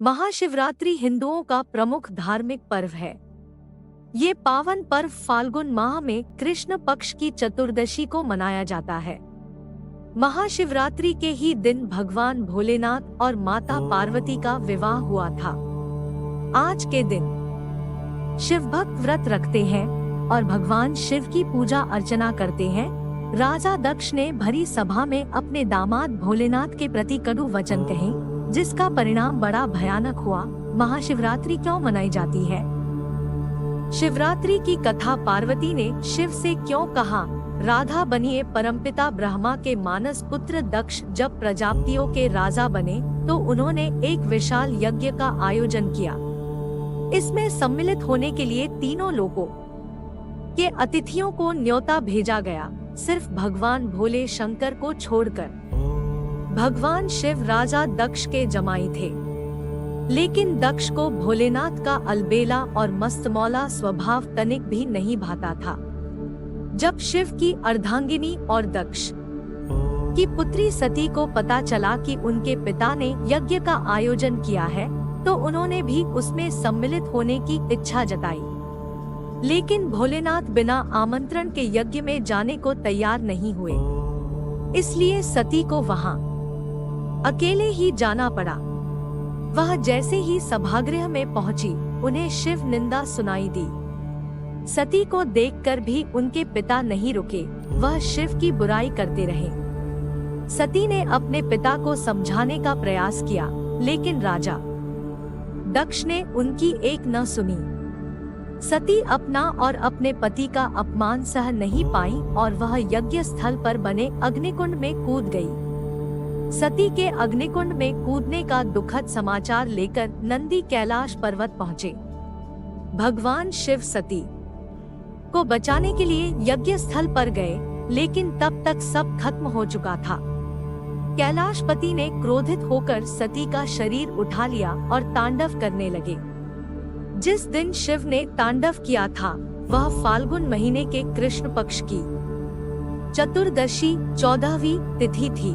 महाशिवरात्रि हिंदुओं का प्रमुख धार्मिक पर्व है। ये पावन पर्व फाल्गुन माह में कृष्ण पक्ष की चतुर्दशी को मनाया जाता है। महाशिवरात्रि के ही दिन भगवान भोलेनाथ और माता पार्वती का विवाह हुआ था। आज के दिन शिव भक्त व्रत रखते हैं और भगवान शिव की पूजा अर्चना करते हैं। राजा दक्ष ने भरी सभा में अपने दामाद भोलेनाथ के प्रति कटु वचन कहे, जिसका परिणाम बड़ा भयानक हुआ। महाशिवरात्रि क्यों मनाई जाती है? शिवरात्रि की कथा पार्वती ने शिव से क्यों कहा, राधा बनिए परमपिता ब्रह्मा के मानस पुत्र दक्ष जब प्रजापतियों के राजा बने तो उन्होंने एक विशाल यज्ञ का आयोजन किया। इसमें सम्मिलित होने के लिए तीनों लोकों के अतिथियों को न्योता भेजा गया, सिर्फ भगवान भोले शंकर को छोड़कर। भगवान शिव राजा दक्ष के जमाई थे, लेकिन दक्ष को भोलेनाथ का अलबेला और मस्तमौला स्वभाव तनिक भी नहीं भाता था। जब शिव की अर्धांगिनी और दक्ष की पुत्री सती को पता चला कि उनके पिता ने यज्ञ का आयोजन किया है, तो उन्होंने भी उसमें सम्मिलित होने की इच्छा जताई। लेकिन भोलेनाथ बिना आमंत्रण के यज्ञ में जाने को तैयार नहीं हुए, इसलिए सती को वहां अकेले ही जाना पड़ा। वह जैसे ही सभागृह में पहुंची, उन्हें शिव निंदा सुनाई दी। सती को देखकर भी उनके पिता नहीं रुके, वह शिव की बुराई करते रहे। सती ने अपने पिता को समझाने का प्रयास किया, लेकिन राजा दक्ष ने उनकी एक न सुनी। सती अपना और अपने पति का अपमान सह नहीं पाई और वह यज्ञ स्थल पर बने अग्निकुंड में कूद गई। सती के अग्निकुंड में कूदने का दुखद समाचार लेकर नंदी कैलाश पर्वत पहुँचे। भगवान शिव सती को बचाने के लिए यज्ञ स्थल पर गए, लेकिन तब तक सब खत्म हो चुका था। कैलाशपति ने क्रोधित होकर सती का शरीर उठा लिया और तांडव करने लगे। जिस दिन शिव ने तांडव किया था, वह फाल्गुन महीने के कृष्ण पक्ष की चतुर्दशी 14वीं तिथि थी।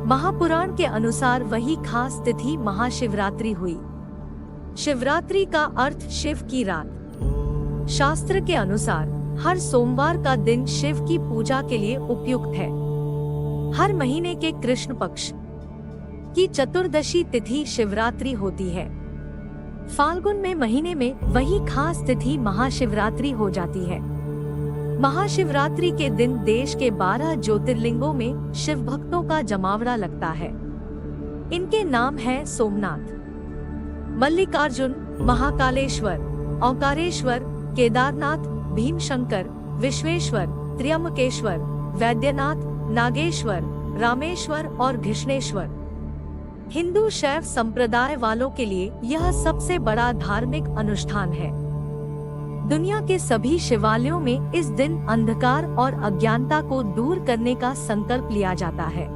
महापुराण के अनुसार वही खास तिथि महाशिवरात्रि हुई। शिवरात्रि का अर्थ शिव की रात। शास्त्र के अनुसार हर सोमवार का दिन शिव की पूजा के लिए उपयुक्त है। हर महीने के कृष्ण पक्ष की चतुर्दशी तिथि शिवरात्रि होती है। फाल्गुन में महीने में वही खास तिथि महाशिवरात्रि हो जाती है। महाशिवरात्रि के दिन देश के 12 ज्योतिर्लिंगों में शिव भक्तों का जमावड़ा लगता है। इनके नाम हैं सोमनाथ, मल्लिकार्जुन, महाकालेश्वर, ओंकारेश्वर, केदारनाथ, भीमशंकर, विश्वेश्वर, त्र्यंबकेश्वर, वैद्यनाथ, नागेश्वर, रामेश्वर और घृष्णेश्वर। हिंदू शैव संप्रदाय वालों के लिए यह सबसे बड़ा धार्मिक अनुष्ठान है। दुनिया के सभी शिवालयों में इस दिन अंधकार और अज्ञानता को दूर करने का संकल्प लिया जाता है।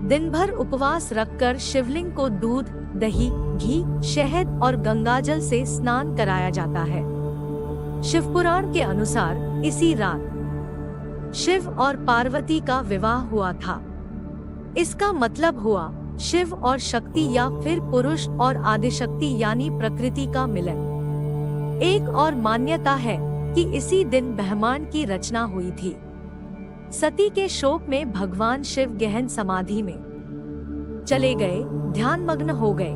दिन भर उपवास रखकर शिवलिंग को दूध, दही, घी, शहद और गंगाजल से स्नान कराया जाता है। शिवपुराण के अनुसार इसी रात शिव और पार्वती का विवाह हुआ था। इसका मतलब हुआ शिव और शक्ति या फिर पुरुष और आदिशक्ति यानी प्रकृति का मिलन। एक और मान्यता है कि इसी दिन ब्रह्मांड की रचना हुई थी। सती के शोक में भगवान शिव गहन समाधि में चले गए, ध्यान मग्न हो गए।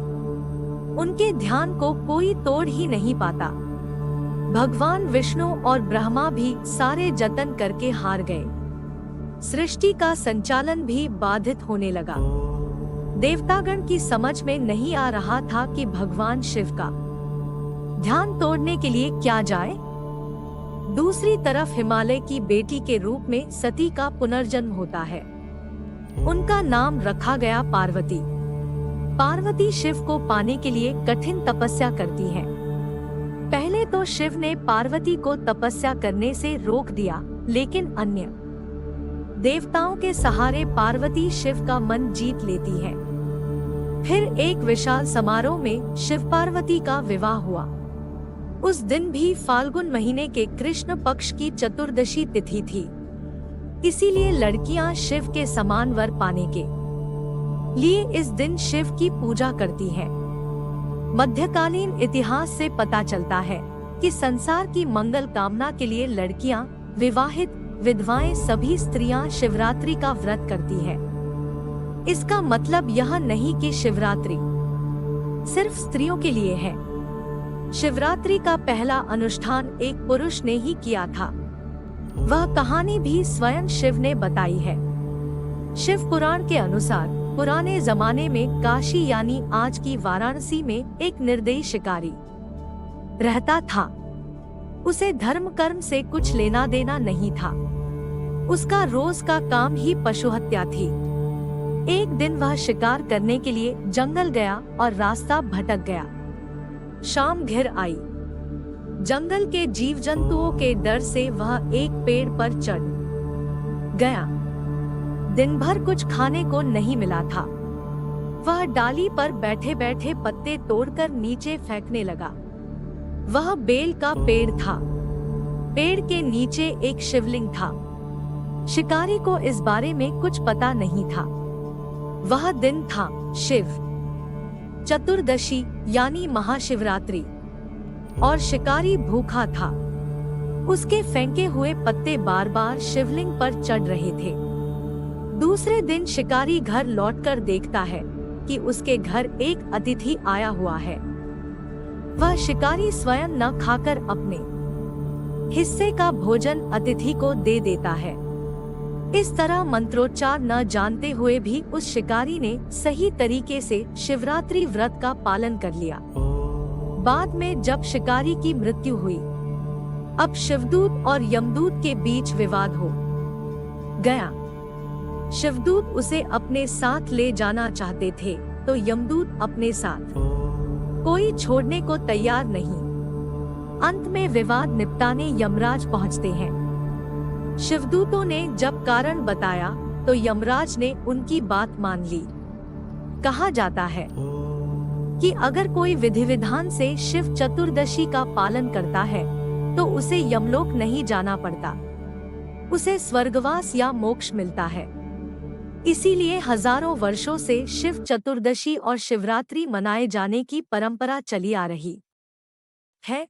उनके ध्यान को कोई तोड़ ही नहीं पाता। भगवान विष्णु और ब्रह्मा भी सारे जतन करके हार गए। सृष्टि का संचालन भी बाधित होने लगा। देवतागण की समझ में नहीं आ रहा था कि भगवान शिव का ध्यान तोड़ने के लिए क्या जाए। दूसरी तरफ हिमालय की बेटी के रूप में सती का पुनर्जन्म होता है। उनका नाम रखा गया पार्वती। पार्वती शिव को पाने के लिए कठिन तपस्या करती हैं। पहले तो शिव ने पार्वती को तपस्या करने से रोक दिया, लेकिन अन्य देवताओं के सहारे पार्वती शिव का मन जीत लेती है। फिर एक विशाल समारोह में शिव पार्वती का विवाह हुआ। उस दिन भी फाल्गुन महीने के कृष्ण पक्ष की चतुर्दशी तिथि थी। इसीलिए लड़कियां शिव के समान वर पाने के लिए इस दिन शिव की पूजा करती हैं। मध्यकालीन इतिहास से पता चलता है कि संसार की मंगल कामना के लिए लड़कियां, विवाहित, विधवाएं सभी स्त्रियां शिवरात्रि का व्रत करती है। इसका मतलब यह नहीं कि शिवरात्रि सिर्फ स्त्रियों के लिए है। शिवरात्रि का पहला अनुष्ठान एक पुरुष ने ही किया था। वह कहानी भी स्वयं शिव ने बताई है। शिव पुराण के अनुसार पुराने जमाने में काशी यानी आज की वाराणसी में एक निर्दयी शिकारी रहता था। उसे धर्म कर्म से कुछ लेना देना नहीं था। उसका रोज का काम ही पशु हत्या थी। एक दिन वह शिकार करने के लिए जंगल गया और रास्ता भटक गया। शाम घिर आई। जंगल के जीव जंतुओं के डर से वह एक पेड़ पर चढ़ गया। दिन भर कुछ खाने को नहीं मिला था। वह डाली पर बैठे बैठे पत्ते तोड़कर नीचे फेंकने लगा। वह बेल का पेड़ था। पेड़ के नीचे एक शिवलिंग था। शिकारी को इस बारे में कुछ पता नहीं था। वह दिन था शिव चतुर्दशी यानी महाशिवरात्रि और शिकारी भूखा था। उसके फेंके हुए पत्ते बार बार शिवलिंग पर चढ़ रहे थे। दूसरे दिन शिकारी घर लौटकर देखता है कि उसके घर एक अतिथि आया हुआ है। वह शिकारी स्वयं न खाकर अपने हिस्से का भोजन अतिथि को दे देता है। इस तरह मंत्रोच्चार न जानते हुए भी उस शिकारी ने सही तरीके से शिवरात्रि व्रत का पालन कर लिया। बाद में जब शिकारी की मृत्यु हुई, अब शिवदूत और यमदूत के बीच विवाद हो गया। शिवदूत उसे अपने साथ ले जाना चाहते थे तो यमदूत अपने साथ कोई छोड़ने को तैयार नहीं। अंत में विवाद निपटाने यमराज पहुंचते हैं। शिवदूतों ने जब कारण बताया तो यमराज ने उनकी बात मान ली। कहा जाता है कि अगर कोई विधि विधान से शिव चतुर्दशी का पालन करता है तो उसे यमलोक नहीं जाना पड़ता, उसे स्वर्गवास या मोक्ष मिलता है। इसीलिए हजारों वर्षों से शिव चतुर्दशी और शिवरात्रि मनाए जाने की परंपरा चली आ रही है।